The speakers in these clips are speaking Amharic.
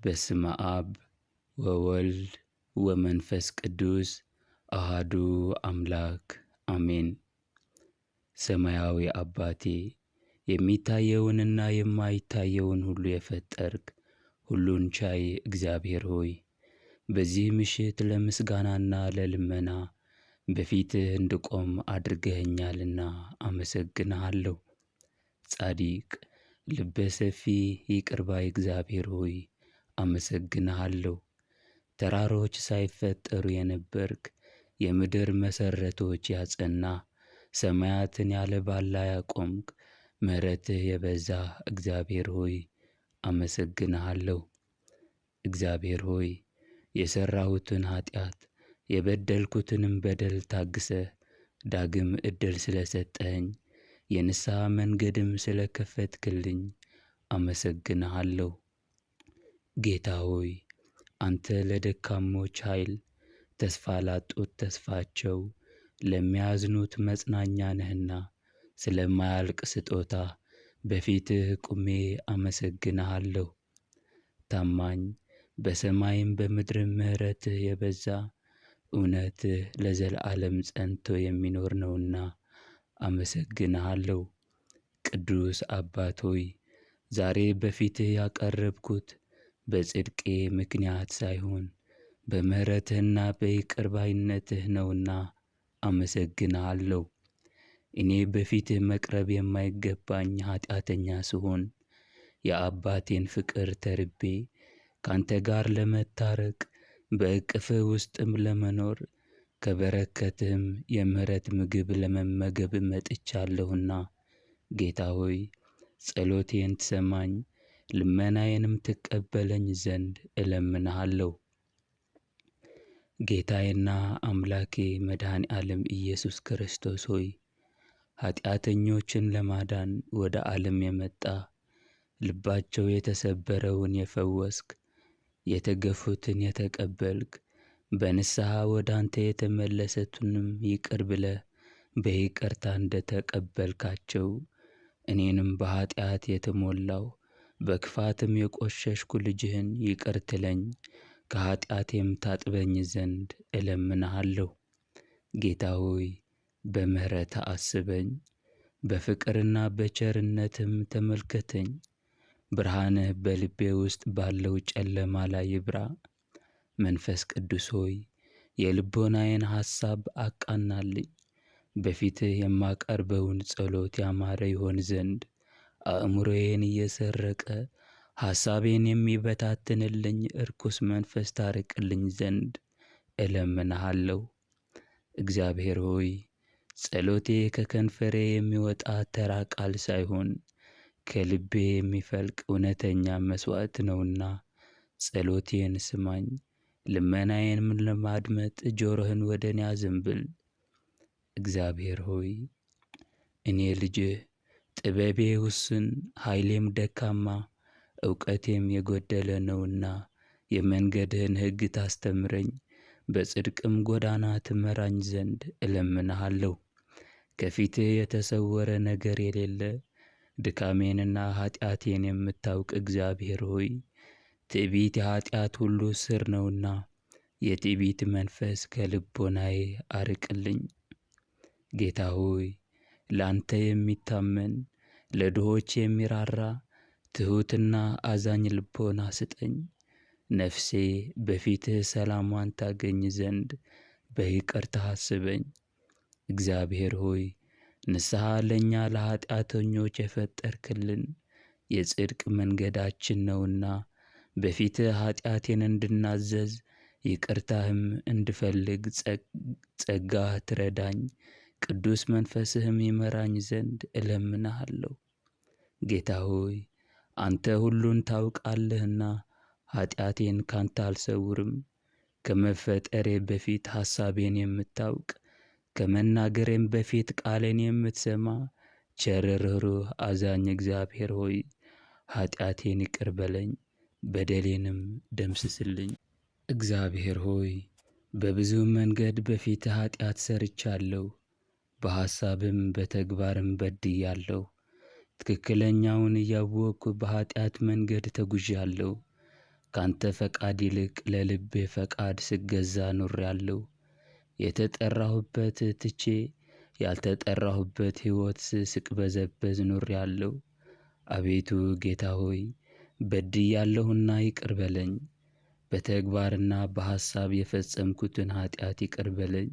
በስመ አብ ወወልድ ወመንፈስ ቅዱስ አሃዱ አምላክ አሜን። ሰማያዊ አባቴ የሚታየውንና የማይታየውን ሁሉ የፈጠርክ ሁሉን ቻይ እግዚአብሔር ሆይ በዚህ ምሽት ለምስጋናና ለልመና በፊትህ እንድቆም አድርገኸኛልና አመሰግንሃለሁ። ጻድቅ ልበ ሰፊ ይቅር ባይ እግዚአብሔር ሆይ አመሰግንሃለሁ። ተራሮች ሳይፈጠሩ የነበርክ የምድር መሠረቶች ያጸና ሰማያትን ያለ ባላ ያቆምክ ምሕረትህ የበዛ እግዚአብሔር ሆይ አመሰግንሃለሁ። እግዚአብሔር ሆይ የሠራሁትን ኃጢአት የበደልኩትንም በደል ታግሰህ ዳግም ዕድል ስለሰጠኸኝ የንስሐ መንገድም ስለከፈትክልኝ አመሰግንሃለሁ። ጌታ ሆይ አንተ ለደካሞች ኃይል፣ ተስፋ ላጡት ተስፋቸው፣ ለሚያዝኑት መጽናኛ ነህና ስለማያልቅ ስጦታ በፊትህ ቁሜ አመሰግንሃለሁ። ታማኝ በሰማይም በምድርም ምሕረትህ የበዛ እውነትህ ለዘለዓለም ጸንቶ የሚኖር ነውና አመሰግንሃለሁ። ቅዱስ አባት ሆይ ዛሬ በፊትህ ያቀረብኩት በጽድቄ ምክንያት ሳይሆን በምሕረትህና በይቅር ባይነትህ ነውና አመሰግንሃለሁ። እኔ በፊትህ መቅረብ የማይገባኝ ኃጢአተኛ ስሆን የአባቴን ፍቅር ተርቤ ካንተ ጋር ለመታረቅ በእቅፍህ ውስጥም ለመኖር ከበረከትህም የምሕረት ምግብ ለመመገብ መጥቻለሁና ጌታ ሆይ ጸሎቴን ትሰማኝ ልመናዬንም ትቀበለኝ ዘንድ እለምንሃለሁ። ጌታዬና አምላኬ መድኃኔ ዓለም ኢየሱስ ክርስቶስ ሆይ ኃጢአተኞችን ለማዳን ወደ ዓለም የመጣ ልባቸው የተሰበረውን የፈወስክ የተገፉትን የተቀበልክ በንስሐ ወደ አንተ የተመለሱትንም ይቅር ብለህ በይቅርታ እንደ ተቀበልካቸው እኔንም በኃጢአት የተሞላው በክፋትም የቆሸሽኩ ልጅህን ይቅር ትለኝ ከኃጢአቴም ታጥበኝ ዘንድ እለምንሃለሁ። ጌታ ሆይ በምሕረትህ አስበኝ፣ በፍቅርና በቸርነትም ተመልከተኝ። ብርሃንህ በልቤ ውስጥ ባለው ጨለማ ላይ ይብራ። መንፈስ ቅዱስ ሆይ የልቦናዬን ሐሳብ አቃናልኝ። በፊትህ የማቀርበውን ጸሎት ያማረ ይሆን ዘንድ አእምሮዬን እየሰረቀ ሐሳቤን የሚበታትንልኝ እርኩስ መንፈስ ታርቅልኝ ዘንድ እለምንሃለሁ። እግዚአብሔር ሆይ ጸሎቴ ከከንፈሬ የሚወጣ ተራ ቃል ሳይሆን ከልቤ የሚፈልቅ እውነተኛ መሥዋዕት ነውና ጸሎቴን ስማኝ። ልመናዬንም ለማድመጥ ጆሮህን ወደ እኔ አዘንብል። እግዚአብሔር ሆይ እኔ ልጅህ ጥበቤ ውስን ኃይሌም ደካማ ዕውቀቴም የጎደለ ነውና የመንገድህን ሕግ ታስተምረኝ በጽድቅም ጎዳና ትመራኝ ዘንድ እለምንሃለሁ። ከፊትህ የተሰወረ ነገር የሌለ ድካሜንና ኃጢአቴን የምታውቅ እግዚአብሔር ሆይ ትዕቢት የኃጢአት ሁሉ ሥር ነውና የትዕቢት መንፈስ ከልቦናዬ አርቅልኝ። ጌታ ሆይ ላንተ የሚታመን ለድሆች የሚራራ ትሑትና አዛኝ ልቦና ስጠኝ። ነፍሴ በፊትህ ሰላሟን ታገኝ ዘንድ በይቅርታህ አስበኝ። እግዚአብሔር ሆይ ንስሐ ለእኛ ለኃጢአተኞች የፈጠርክልን የጽድቅ መንገዳችን ነውና በፊትህ ኃጢአቴን እንድናዘዝ ይቅርታህም እንድፈልግ ጸጋህ ትረዳኝ፣ ቅዱስ መንፈስህም ይመራኝ ዘንድ እለምንሃለሁ። ጌታ ሆይ አንተ ሁሉን ታውቃለህና ኃጢአቴን ካንተ አልሰውርም። ከመፈጠሬ በፊት ሐሳቤን የምታውቅ ከመናገሬም በፊት ቃሌን የምትሰማ ቸር ርኅሩህ አዛኝ እግዚአብሔር ሆይ ኃጢአቴን ይቅር በለኝ፣ በደሌንም ደምስስልኝ። እግዚአብሔር ሆይ በብዙ መንገድ በፊትህ ኃጢአት ሠርቻለሁ፣ በሐሳብም በተግባርም በድያለሁ። ትክክለኛውን እያወቅሁ በኃጢአት መንገድ ተጉዣለሁ። ካንተ ፈቃድ ይልቅ ለልቤ ፈቃድ ስገዛ ኖሬአለሁ። የተጠራሁበት ትቼ ያልተጠራሁበት ሕይወት ስቅበዘበዝ ኖሬአለሁ። አቤቱ ጌታ ሆይ በድያለሁና ይቅር በለኝ። በተግባርና በሐሳብ የፈጸምኩትን ኃጢአት ይቅር በለኝ።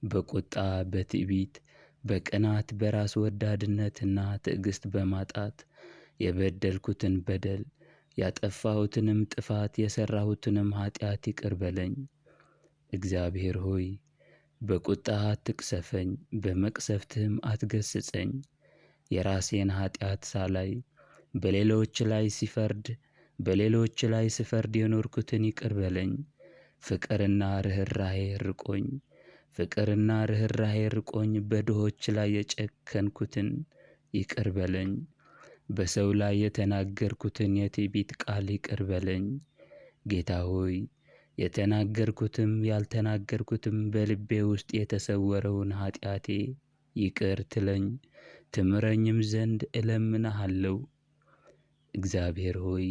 በቁጣ፣ በትዕቢት፣ በቅናት፣ በራስ ወዳድነትና ትዕግሥት በማጣት የበደልኩትን በደል ያጠፋሁትንም ጥፋት የሠራሁትንም ኃጢአት ይቅር በለኝ። እግዚአብሔር ሆይ በቁጣህ አትቅሰፈኝ፣ በመቅሰፍትህም አትገሥጸኝ። የራሴን ኃጢአት ሳላይ በሌሎች ላይ ስፈርድ የኖርኩትን ይቅር በለኝ። ፍቅርና ርኅራኄ ርቆኝ በድሆች ላይ የጨከንኩትን ይቅር በለኝ። በሰው ላይ የተናገርኩትን የትዕቢት ቃል ይቅር በለኝ። ጌታ ሆይ የተናገርኩትም ያልተናገርኩትም በልቤ ውስጥ የተሰወረውን ኃጢአቴ ይቅር ትለኝ ትምረኝም ዘንድ እለምንሃለሁ። እግዚአብሔር ሆይ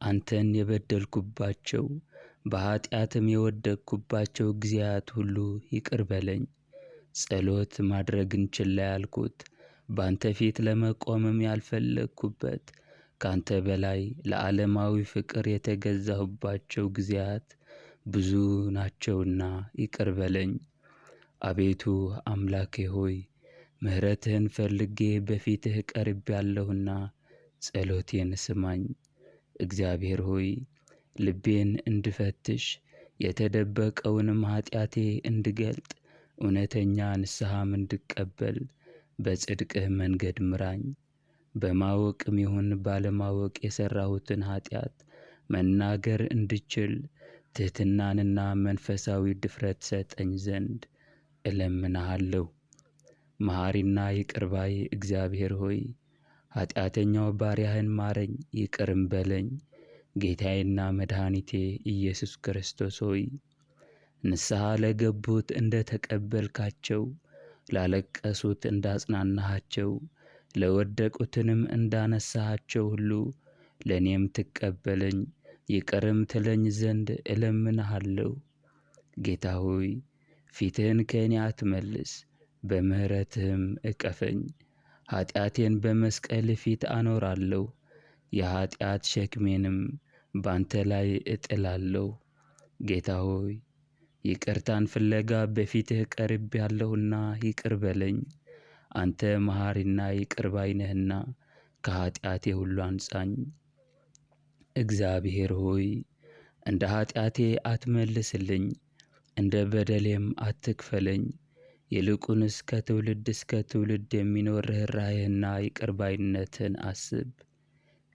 አንተን የበደልኩባቸው በኃጢአትም የወደቅኩባቸው ጊዜያት ሁሉ ይቅር በለኝ። ጸሎት ማድረግን ችላ ያልኩት ባንተ ፊት ለመቆምም ያልፈለግኩበት ካንተ በላይ ለዓለማዊ ፍቅር የተገዛሁባቸው ጊዜያት ብዙ ናቸውና ይቅር በለኝ። አቤቱ አምላኬ ሆይ ምሕረትህን ፈልጌ በፊትህ ቀርቤአለሁና ጸሎቴን ስማኝ። እግዚአብሔር ሆይ ልቤን እንድፈትሽ የተደበቀውንም ኃጢአቴ እንድገልጥ እውነተኛ ንስሐም እንድቀበል በጽድቅህ መንገድ ምራኝ። በማወቅም ይሁን ባለማወቅ የሠራሁትን ኃጢአት መናገር እንድችል ትሕትናንና መንፈሳዊ ድፍረት ሰጠኝ ዘንድ እለምንሃለሁ። መሐሪና ይቅር ባይ እግዚአብሔር ሆይ ኃጢአተኛው ባሪያህን ማረኝ፣ ይቅርም በለኝ። ጌታዬና መድኃኒቴ ኢየሱስ ክርስቶስ ሆይ ንስሐ ለገቡት እንደ ተቀበልካቸው፣ ላለቀሱት እንዳጽናናሃቸው፣ ለወደቁትንም እንዳነሳሃቸው ሁሉ ለእኔም ትቀበለኝ ይቅርም ትለኝ ዘንድ እለምንሃለሁ። ጌታ ሆይ ፊትህን ከእኔ አትመልስ፣ በምሕረትህም እቀፈኝ። ኃጢአቴን በመስቀል ፊት አኖራለሁ፣ የኃጢአት ሸክሜንም ባንተ ላይ እጥላለሁ። ጌታ ሆይ ይቅርታን ፍለጋ በፊትህ ቀርቤአለሁና ይቅር በለኝ። አንተ መሐሪና ይቅር ባይ ነህና ከኃጢአቴ ሁሉ አንጻኝ። እግዚአብሔር ሆይ እንደ ኃጢአቴ አትመልስልኝ፣ እንደ በደሌም አትክፈለኝ። ይልቁንስ ከትውልድ እስከ ትውልድ የሚኖር ርኅራኄህና ይቅር ባይነትህን አስብ።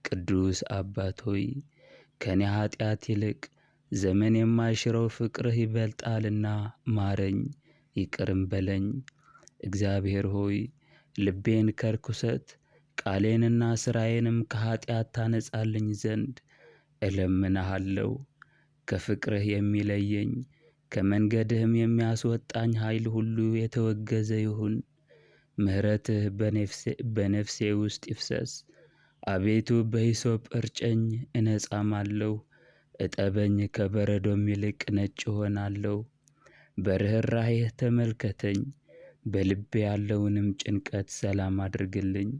ቅዱስ አባት ሆይ ከእኔ ኃጢአት ይልቅ ዘመን የማይሽረው ፍቅርህ ይበልጣልና ማረኝ፣ ይቅርም በለኝ። እግዚአብሔር ሆይ ልቤን ከርኵሰት ቃሌንና ሥራዬንም ከኃጢአት ታነጻልኝ ዘንድ እለምንሃለሁ። ከፍቅርህ የሚለየኝ ከመንገድህም የሚያስወጣኝ ኃይል ሁሉ የተወገዘ ይሁን። ምሕረትህ በነፍሴ ውስጥ ይፍሰስ። አቤቱ በሂሶጵ እርጨኝ እነጻማለሁ፣ እጠበኝ ከበረዶም ይልቅ ነጭ እሆናለሁ። በርኅራኄህ ተመልከተኝ፣ በልቤ ያለውንም ጭንቀት ሰላም አድርግልኝ።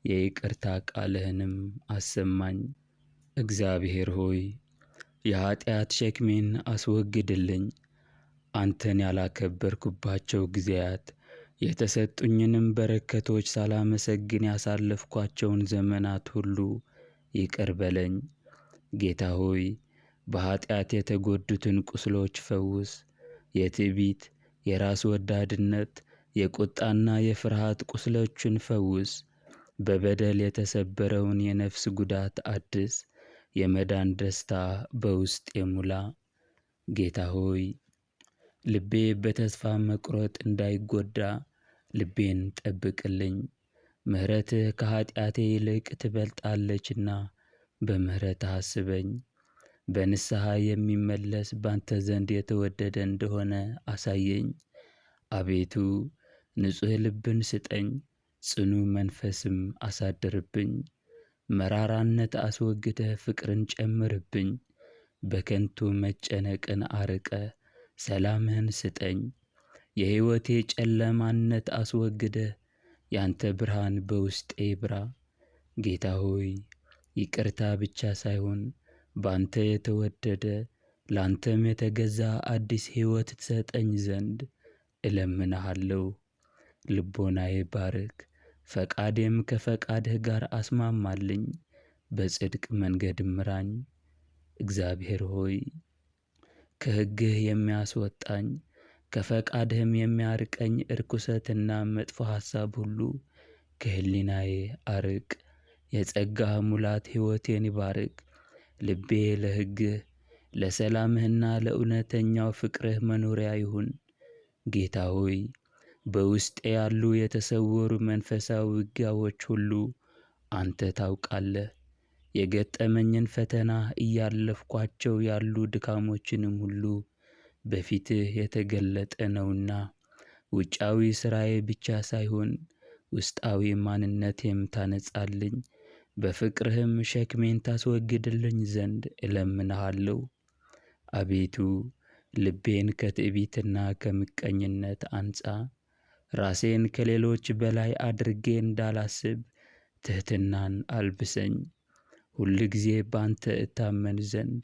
የይቅርታ ቃልህንም አሰማኝ። እግዚአብሔር ሆይ የኃጢአት ሸክሜን አስወግድልኝ። አንተን ያላከበርኩባቸው ጊዜያት የተሰጡኝንም በረከቶች ሳላመሰግን ያሳለፍኳቸውን ዘመናት ሁሉ ይቅር በለኝ። ጌታ ሆይ በኃጢአት የተጎዱትን ቁስሎች ፈውስ። የትዕቢት፣ የራስ ወዳድነት፣ የቁጣና የፍርሃት ቁስሎችን ፈውስ። በበደል የተሰበረውን የነፍስ ጉዳት አድስ። የመዳን ደስታ በውስጤ ሙላ። ጌታ ሆይ ልቤ በተስፋ መቁረጥ እንዳይጎዳ ልቤን ጠብቅልኝ። ምሕረትህ ከኃጢአቴ ይልቅ ትበልጣለችና በምሕረትህ አስበኝ። በንስሐ የሚመለስ ባንተ ዘንድ የተወደደ እንደሆነ አሳየኝ። አቤቱ ንጹሕ ልብን ስጠኝ፣ ጽኑ መንፈስም አሳድርብኝ። መራራነት አስወግደህ ፍቅርን ጨምርብኝ። በከንቱ መጨነቅን አርቀ ሰላምህን ስጠኝ። የሕይወቴ ጨለማነት አስወግደህ ያንተ ብርሃን በውስጤ ይብራ። ጌታ ሆይ ይቅርታ ብቻ ሳይሆን ባንተ የተወደደ ላንተም የተገዛ አዲስ ሕይወት ትሰጠኝ ዘንድ እለምንሃለሁ። ልቦናዬ ባርክ፣ ፈቃዴም ከፈቃድህ ጋር አስማማልኝ። በጽድቅ መንገድ ምራኝ። እግዚአብሔር ሆይ ከሕግህ የሚያስወጣኝ ከፈቃድህም የሚያርቀኝ እርኩሰትና መጥፎ ሐሳብ ሁሉ ከሕሊናዬ አርቅ። የጸጋህ ሙላት ሕይወቴን ይባርክ። ልቤ ለሕግህ ለሰላምህና ለእውነተኛው ፍቅርህ መኖሪያ ይሁን። ጌታ ሆይ በውስጤ ያሉ የተሰወሩ መንፈሳዊ ውጊያዎች ሁሉ አንተ ታውቃለህ። የገጠመኝን ፈተና እያለፍኳቸው ያሉ ድካሞችንም ሁሉ በፊትህ የተገለጠ ነውና ውጫዊ ሥራዬ ብቻ ሳይሆን ውስጣዊ ማንነቴም ታነጻልኝ፣ በፍቅርህም ሸክሜን ታስወግድልኝ ዘንድ እለምንሃለሁ። አቤቱ ልቤን ከትዕቢትና ከምቀኝነት አንጻ። ራሴን ከሌሎች በላይ አድርጌ እንዳላስብ ትሕትናን አልብሰኝ። ሁል ጊዜ ባንተ እታመን ዘንድ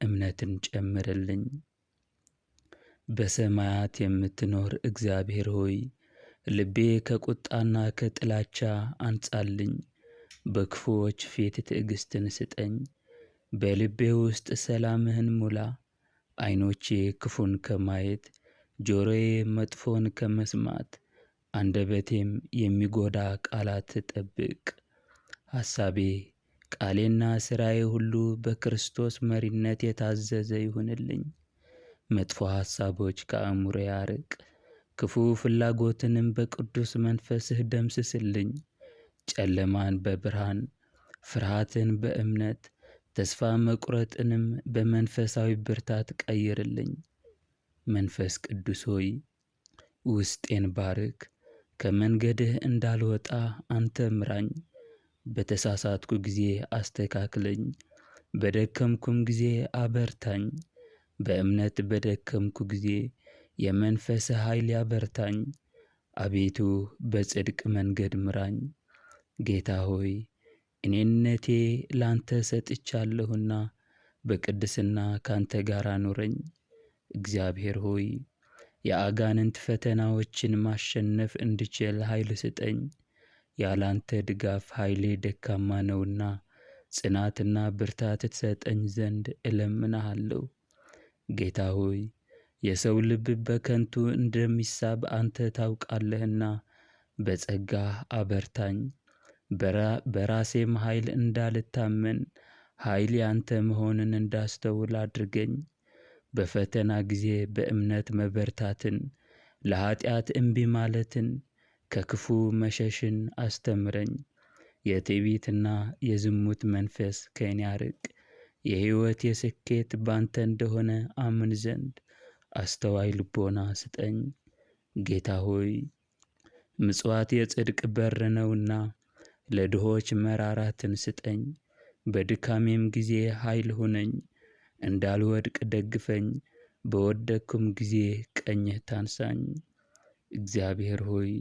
እምነትን ጨምርልኝ። በሰማያት የምትኖር እግዚአብሔር ሆይ ልቤ ከቁጣና ከጥላቻ አንጻልኝ። በክፉዎች ፊት ትዕግሥትን ስጠኝ። በልቤ ውስጥ ሰላምህን ሙላ። ዓይኖቼ ክፉን ከማየት ጆሮዬ መጥፎን ከመስማት አንደበቴም የሚጎዳ ቃላት ጠብቅ። ሐሳቤ ቃሌና ሥራዬ ሁሉ በክርስቶስ መሪነት የታዘዘ ይሁንልኝ። መጥፎ ሐሳቦች ከአእምሮዬ አርቅ። ክፉ ፍላጎትንም በቅዱስ መንፈስህ ደምስስልኝ። ጨለማን በብርሃን ፍርሃትን በእምነት ተስፋ መቁረጥንም በመንፈሳዊ ብርታት ቀይርልኝ። መንፈስ ቅዱስ ሆይ ውስጤን ባርክ። ከመንገድህ እንዳልወጣ አንተ ምራኝ። በተሳሳትኩ ጊዜ አስተካክለኝ፣ በደከምኩም ጊዜ አበርታኝ። በእምነት በደከምኩ ጊዜ የመንፈስህ ኃይል ያበርታኝ። አቤቱ በጽድቅ መንገድ ምራኝ። ጌታ ሆይ እኔነቴ ላንተ ሰጥቻለሁና በቅድስና ካንተ ጋር አኑረኝ። እግዚአብሔር ሆይ የአጋንንት ፈተናዎችን ማሸነፍ እንድችል ኃይል ስጠኝ። ያላንተ ድጋፍ ኃይሌ ደካማ ነውና ጽናትና ብርታት ትሰጠኝ ዘንድ እለምንሃለሁ። ጌታ ሆይ የሰው ልብ በከንቱ እንደሚሳብ አንተ ታውቃለህና በጸጋህ አበርታኝ። በራሴም ኃይል እንዳልታመን ኃይል ያንተ መሆንን እንዳስተውል አድርገኝ። በፈተና ጊዜ በእምነት መበርታትን፣ ለኀጢአት እምቢ ማለትን፣ ከክፉ መሸሽን አስተምረኝ። የትዕቢትና የዝሙት መንፈስ ከእኔ አርቅ። የሕይወት የስኬት ባንተ እንደሆነ አምን ዘንድ አስተዋይ ልቦና ስጠኝ። ጌታ ሆይ ምጽዋት የጽድቅ በር ነውና ለድሆች መራራትን ስጠኝ። በድካሜም ጊዜ ኃይል ሁነኝ። እንዳልወድቅ ደግፈኝ። በወደቅኩም ጊዜ ቀኝህ ታንሳኝ። እግዚአብሔር ሆይ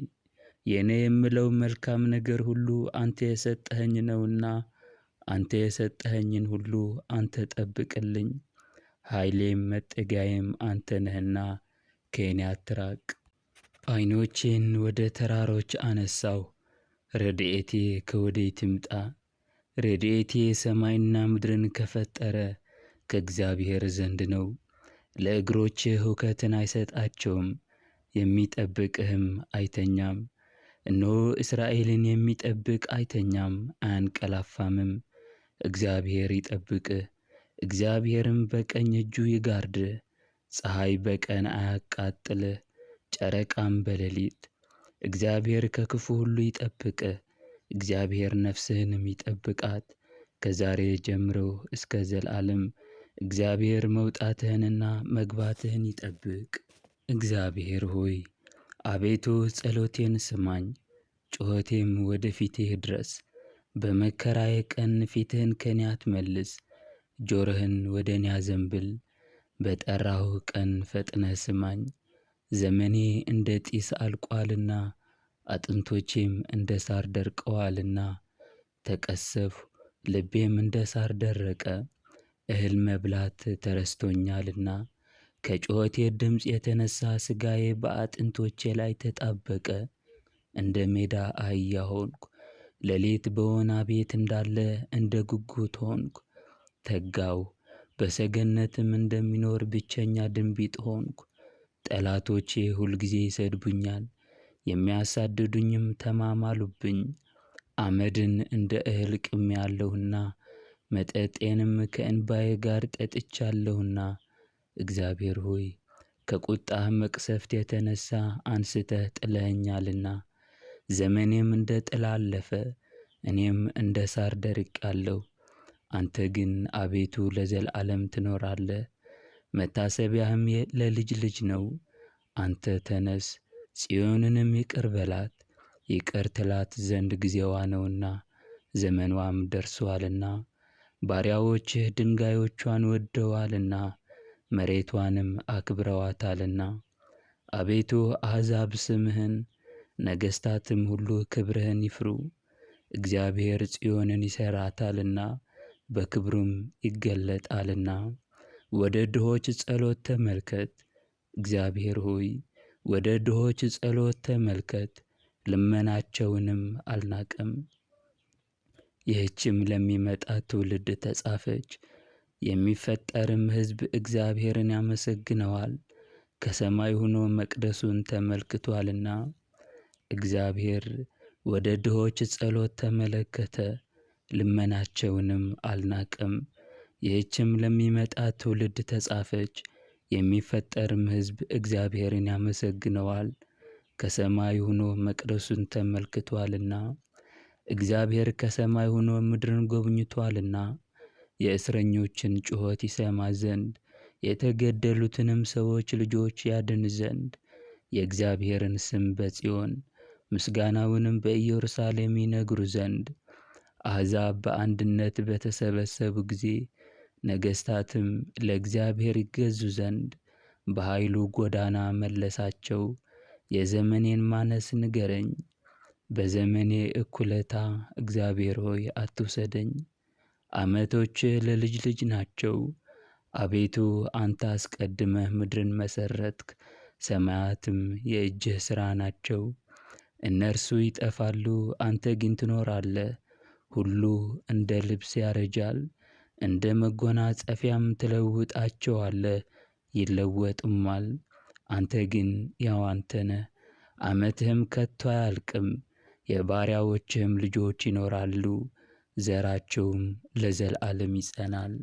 የእኔ የምለው መልካም ነገር ሁሉ አንተ የሰጠኸኝ ነውና አንተ የሰጠኸኝን ሁሉ አንተ ጠብቅልኝ። ኃይሌም መጠጊያዬም አንተ ነህና ከእኔ አትራቅ። ዓይኖቼን ወደ ተራሮች አነሳሁ። ረድኤቴ ከወዴት ይምጣ? ረድኤቴ ሰማይና ምድርን ከፈጠረ ከእግዚአብሔር ዘንድ ነው። ለእግሮችህ ሁከትን አይሰጣቸውም፣ የሚጠብቅህም አይተኛም። እነሆ እስራኤልን የሚጠብቅ አይተኛም አያንቀላፋምም። እግዚአብሔር ይጠብቅህ፣ እግዚአብሔርም በቀኝ እጁ ይጋርድህ። ፀሐይ በቀን አያቃጥልህ፣ ጨረቃም በሌሊት። እግዚአብሔር ከክፉ ሁሉ ይጠብቅህ፣ እግዚአብሔር ነፍስህንም ይጠብቃት ከዛሬ ጀምሮ እስከ ዘላለም። እግዚአብሔር መውጣትህንና መግባትህን ይጠብቅ። እግዚአብሔር ሆይ አቤቱ ጸሎቴን ስማኝ፣ ጩኸቴም ወደ ፊትህ ድረስ። በመከራዬ ቀን ፊትህን ከኔ አትመልስ፣ ጆሮህን ወደ እኔ አዘንብል። በጠራሁህ ቀን ፈጥነህ ስማኝ። ዘመኔ እንደ ጢስ አልቋልና አጥንቶቼም እንደ ሳር ደርቀዋልና። ተቀሰፍሁ ልቤም እንደ ሳር ደረቀ፣ እህል መብላት ተረስቶኛልና። ከጩኸቴ ድምፅ የተነሣ ሥጋዬ በአጥንቶቼ ላይ ተጣበቀ። እንደ ሜዳ አህያ ሆንኩ፣ ሌሊት በወና ቤት እንዳለ እንደ ጉጉት ሆንኩ። ተጋሁ በሰገነትም እንደሚኖር ብቸኛ ድንቢጥ ሆንኩ። ጠላቶቼ ሁልጊዜ ይሰድቡኛል፣ የሚያሳድዱኝም ተማማሉብኝ። አመድን እንደ እህል ቅሜአለሁና መጠጤንም ከእንባዬ ጋር ጠጥቻለሁና። እግዚአብሔር ሆይ ከቁጣህ መቅሰፍት የተነሣ አንስተህ ጥለኸኛልና። ዘመኔም እንደ ጥላ አለፈ፣ እኔም እንደ ሳር ደርቄአለሁ። አንተ ግን አቤቱ ለዘላለም ትኖራለህ፣ መታሰቢያህም ለልጅ ልጅ ነው። አንተ ተነስ፣ ጽዮንንም ይቅር በላት፣ ይቅር ትላት ዘንድ ጊዜዋ ነውና ዘመንዋም ደርሶአልና። ባሪያዎችህ ድንጋዮቿን ወድደዋልና መሬቷንም አክብረዋታልና። አቤቱ አሕዛብ ስምህን፣ ነገሥታትም ሁሉ ክብርህን ይፍሩ። እግዚአብሔር ጽዮንን ይሠራታልና በክብሩም ይገለጣልና። ወደ ድሆች ጸሎት ተመልከት፣ እግዚአብሔር ሆይ ወደ ድሆች ጸሎት ተመልከት፣ ልመናቸውንም አልናቀም። ይህችም ለሚመጣ ትውልድ ተጻፈች፣ የሚፈጠርም ሕዝብ እግዚአብሔርን ያመሰግነዋል፣ ከሰማይ ሆኖ መቅደሱን ተመልክቶአልና። እግዚአብሔር ወደ ድሆች ጸሎት ተመለከተ፣ ልመናቸውንም አልናቀም። ይህችም ለሚመጣ ትውልድ ተጻፈች፣ የሚፈጠርም ሕዝብ እግዚአብሔርን ያመሰግነዋል፣ ከሰማይ ሆኖ መቅደሱን ተመልክቶአልና። እግዚአብሔር ከሰማይ ሆኖ ምድርን ጎብኝቶአልና የእስረኞችን ጩኸት ይሰማ ዘንድ፣ የተገደሉትንም ሰዎች ልጆች ያድን ዘንድ። የእግዚአብሔርን ስም በጽዮን ምስጋናውንም በኢየሩሳሌም ይነግሩ ዘንድ። አሕዛብ በአንድነት በተሰበሰቡ ጊዜ ነገሥታትም ለእግዚአብሔር ይገዙ ዘንድ በኃይሉ ጎዳና መለሳቸው። የዘመኔን ማነስ ንገረኝ፣ በዘመኔ እኩሌታ እግዚአብሔር ሆይ አትውሰደኝ። ዓመቶችህ ለልጅ ልጅ ናቸው። አቤቱ አንተ አስቀድመህ ምድርን መሠረትክ፣ ሰማያትም የእጅህ ሥራ ናቸው። እነርሱ ይጠፋሉ፣ አንተ ግን ትኖራለህ። ሁሉ እንደ ልብስ ያረጃል፣ እንደ መጎናጸፊያም ትለውጣቸዋለህ፣ ይለወጡማል። አንተ ግን ያው አንተ ነህ፣ ዓመትህም ከቶ አያልቅም። የባሪያዎችህም ልጆች ይኖራሉ፣ ዘራቸውም ለዘላለም ይጸናል።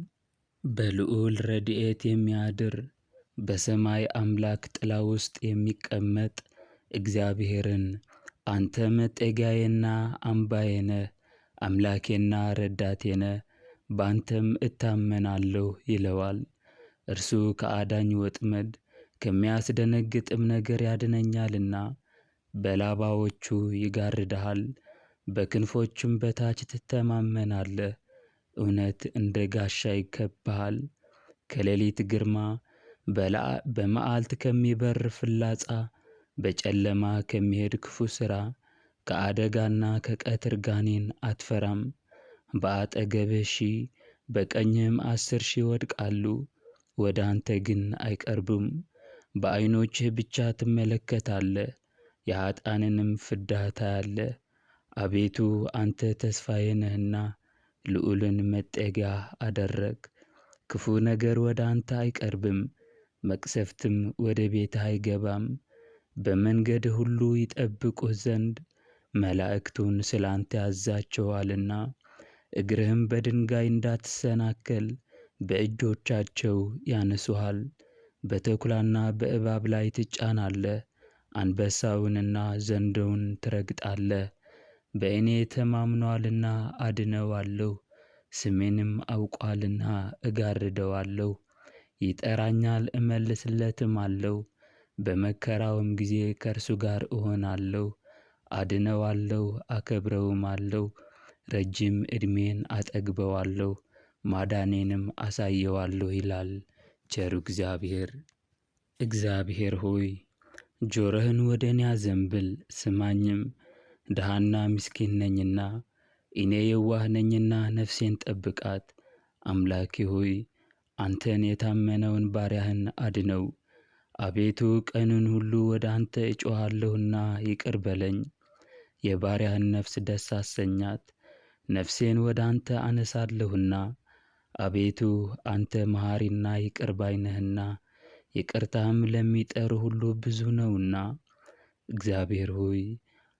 በልዑል ረድኤት የሚያድር በሰማይ አምላክ ጥላ ውስጥ የሚቀመጥ እግዚአብሔርን አንተ መጠጊያዬና አምባዬ ነህ፣ አምላኬና ረዳቴ ነህ፣ በአንተም እታመናለሁ ይለዋል። እርሱ ከአዳኝ ወጥመድ ከሚያስደነግጥም ነገር ያድነኛልና። በላባዎቹ ይጋርድሃል፣ በክንፎቹም በታች ትተማመናለህ። እውነት እንደ ጋሻ ይከብብሃል። ከሌሊት ግርማ፣ በመዓልት ከሚበር ፍላጻ፣ በጨለማ ከሚሄድ ክፉ ሥራ፣ ከአደጋና ከቀትር ጋኔን አትፈራም። በአጠገብህ 1000 በቀኝህም 10,000 ይወድቃሉ፣ ወደ አንተ ግን አይቀርቡም። በዐይኖችህ ብቻ ትመለከታለህ፣ የኀጥኣንንም ፍዳ ታያለህ። አቤቱ አንተ ተስፋዬ ነህና ልዑልን መጠጊያ አደረግ። ክፉ ነገር ወደ አንተ አይቀርብም፣ መቅሰፍትም ወደ ቤትህ አይገባም። በመንገድህ ሁሉ ይጠብቁህ ዘንድ መላእክቱን ስለ አንተ ያዝዛቸዋልና። እግርህም በድንጋይ እንዳትሰናከል በእጆቻቸው ያነሱሃል። በተኵላና በእባብ ላይ ትጫናለህ፣ አንበሳውንና ዘንዶውን ትረግጣለህ። በእኔ ተማምኖአልና አድነዋለሁ፣ ስሜንም አውቋልና እጋርደዋለሁ። ይጠራኛል እመልስለትማለሁ፣ በመከራውም ጊዜ ከእርሱ ጋር እሆናለሁ። አድነዋለሁ፣ አከብረውማለሁ፣ ረጅም ዕድሜን አጠግበዋለሁ፣ ማዳኔንም አሳየዋለሁ ይላል ቸሩ እግዚአብሔር። እግዚአብሔር ሆይ ጆሮህን ወደ እኔ አዘንብል፣ ስማኝም። ድሃና ምስኪን ነኝና እኔ የዋህ ነኝና ነፍሴን ጠብቃት። አምላኬ ሆይ አንተን የታመነውን ባሪያህን አድነው። አቤቱ ቀኑን ሁሉ ወደ አንተ እጮኻለሁና ይቅር በለኝ። የባሪያህን ነፍስ ደስ አሰኛት፣ ነፍሴን ወደ አንተ አነሳለሁና። አቤቱ አንተ መሐሪና ይቅር ባይ ነህና ይቅርታህም ለሚጠሩ ሁሉ ብዙ ነውና። እግዚአብሔር ሆይ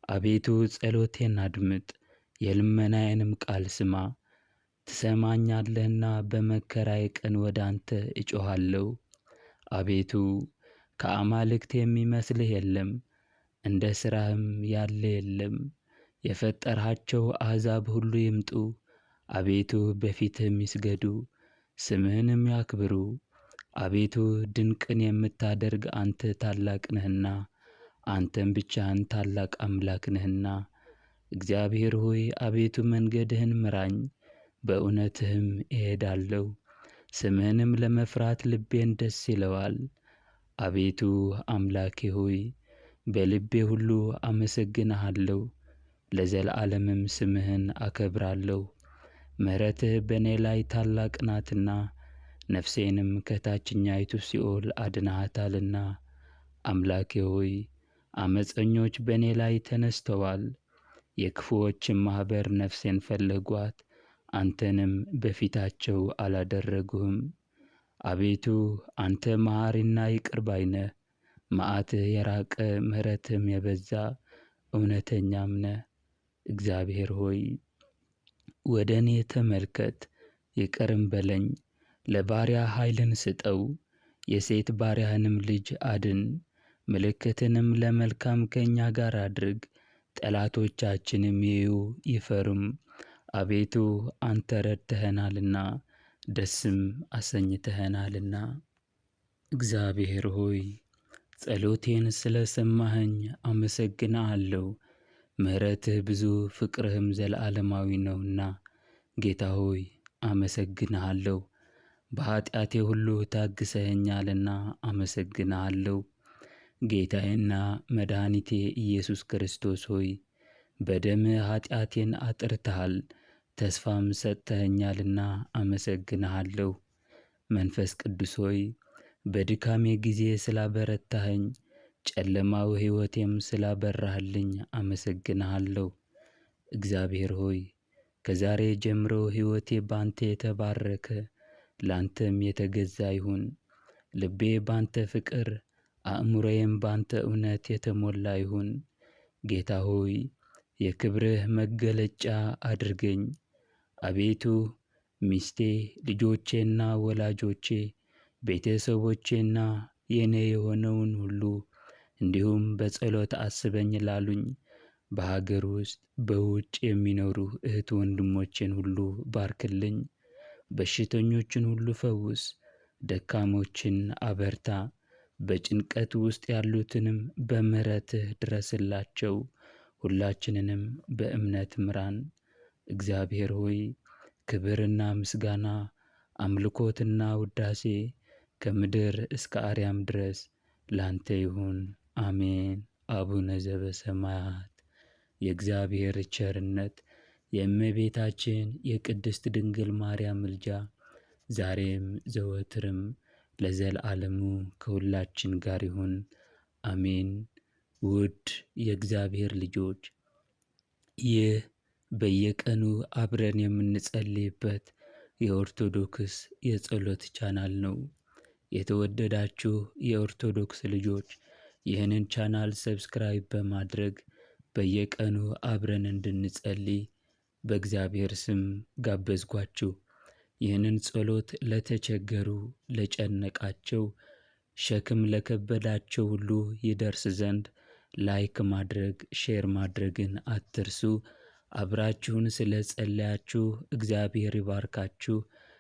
አቤቱ ጸሎቴን አድምጥ፣ የልመናዬንም ቃል ስማ። ትሰማኛለህና በመከራዬ ቀን ወደ አንተ እጮኻለሁ። አቤቱ ከአማልክት የሚመስልህ የለም፣ እንደ ሥራህም ያለ የለም። የፈጠርሃቸው አሕዛብ ሁሉ ይምጡ፣ አቤቱ በፊትህም ይስገዱ፣ ስምህንም ያክብሩ። አቤቱ ድንቅን የምታደርግ አንተ ታላቅ ነህና፣ አንተም ብቻህን ታላቅ አምላክ ነህና። እግዚአብሔር ሆይ አቤቱ መንገድህን ምራኝ፣ በእውነትህም እሄዳለሁ። ስምህንም ለመፍራት ልቤን ደስ ይለዋል። አቤቱ አምላኬ ሆይ በልቤ ሁሉ አመሰግንሃለሁ፣ ለዘላለምም ስምህን አከብራለሁ። ምሕረትህ በእኔ ላይ ታላቅ ናትና ነፍሴንም ከታችኛይቱ ሲኦል አድነሃታልና። አምላኬ ሆይ ዓመፀኞች በእኔ ላይ ተነስተዋል፣ የክፉዎችም ማኅበር ነፍሴን ፈለጓት፣ አንተንም በፊታቸው አላደረጉህም። አቤቱ አንተ መሐሪና ይቅር ባይ ነህ፣ መዓትህ የራቀ ምሕረትህም የበዛ እውነተኛም ነህ። እግዚአብሔር ሆይ ወደ እኔ ተመልከት፣ ይቅርም በለኝ። ለባሪያ ኃይልን ስጠው፣ የሴት ባሪያህንም ልጅ አድን። ምልክትንም ለመልካም ከእኛ ጋር አድርግ፣ ጠላቶቻችንም ይዩ ይፈሩም። አቤቱ አንተ ረድተኸናልና ደስም አሰኝተኸናልና። እግዚአብሔር ሆይ ጸሎቴን ስለ ሰማኸኝ አመሰግንሃለሁ። ምሕረትህ ብዙ ፍቅርህም ዘለዓለማዊ ነውና ጌታ ሆይ አመሰግንሃለሁ። በኃጢአቴ ሁሉ ታግሰኸኛልና አመሰግንሃለሁ። ጌታዬና መድኃኒቴ ኢየሱስ ክርስቶስ ሆይ በደምህ ኃጢአቴን አጥርተሃል፣ ተስፋም ሰጥተኸኛልና አመሰግንሃለሁ። መንፈስ ቅዱስ ሆይ በድካሜ ጊዜ ስላበረታኸኝ፣ ጨለማው ሕይወቴም ስላበራህልኝ አመሰግንሃለሁ። እግዚአብሔር ሆይ ከዛሬ ጀምሮ ሕይወቴ ባንተ የተባረከ ላንተም የተገዛ ይሁን። ልቤ ባንተ ፍቅር፣ አእምሮዬም ባንተ እውነት የተሞላ ይሁን። ጌታ ሆይ የክብርህ መገለጫ አድርገኝ። አቤቱ ሚስቴ፣ ልጆቼና ወላጆቼ፣ ቤተሰቦቼና የኔ የሆነውን ሁሉ እንዲሁም በጸሎት አስበኝ ላሉኝ በሀገር ውስጥ በውጭ የሚኖሩ እህት ወንድሞቼን ሁሉ ባርክልኝ። በሽተኞችን ሁሉ ፈውስ፣ ደካሞችን አበርታ። በጭንቀት ውስጥ ያሉትንም በምሕረትህ ድረስላቸው። ሁላችንንም በእምነት ምራን። እግዚአብሔር ሆይ ክብርና ምስጋና፣ አምልኮትና ውዳሴ ከምድር እስከ አርያም ድረስ ላንተ ይሁን፣ አሜን። አቡነ ዘበሰማያት የእግዚአብሔር ቸርነት፣ የእመቤታችን የቅድስት ድንግል ማርያም ምልጃ ዛሬም ዘወትርም ለዘላለሙ ከሁላችን ጋር ይሁን፣ አሜን። ውድ የእግዚአብሔር ልጆች፣ ይህ በየቀኑ አብረን የምንጸልይበት የኦርቶዶክስ የጸሎት ቻናል ነው። የተወደዳችሁ የኦርቶዶክስ ልጆች ይህንን ቻናል ሰብስክራይብ በማድረግ በየቀኑ አብረን እንድንጸልይ በእግዚአብሔር ስም ጋበዝኳችሁ። ይህንን ጸሎት ለተቸገሩ፣ ለጨነቃቸው፣ ሸክም ለከበዳቸው ሁሉ ይደርስ ዘንድ ላይክ ማድረግ፣ ሼር ማድረግን አትርሱ። አብራችሁን ስለ ጸለያችሁ እግዚአብሔር ይባርካችሁ፣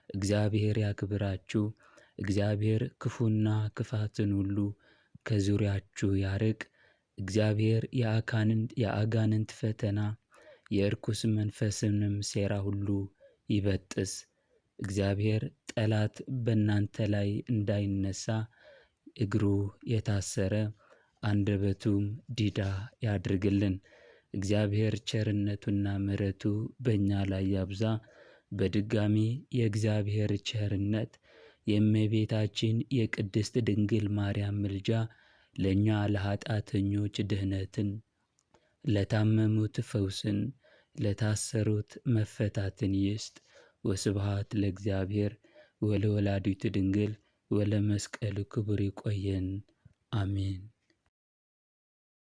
እግዚአብሔር ያክብራችሁ። እግዚአብሔር ክፉና ክፋትን ሁሉ ከዙሪያችሁ ያርቅ። እግዚአብሔር የአጋንንት ፈተና፣ የርኩስ መንፈስንም ሴራ ሁሉ ይበጥስ። እግዚአብሔር ጠላት በእናንተ ላይ እንዳይነሣ እግሩ የታሰረ አንደበቱም ዲዳ ያድርግልን። እግዚአብሔር ቸርነቱና ምሕረቱ በእኛ ላይ ያብዛ። በድጋሚ የእግዚአብሔር ቸርነት የእመቤታችን የቅድስት ድንግል ማርያም ምልጃ ለእኛ ለኃጢአተኞች ድኅነትን፣ ለታመሙት ፈውስን፣ ለታሰሩት መፈታትን ይስጥ። ወስብሐት ለእግዚአብሔር ወለወላዲቱ ድንግል ወለመስቀሉ ክቡር። ይቆየን። አሜን።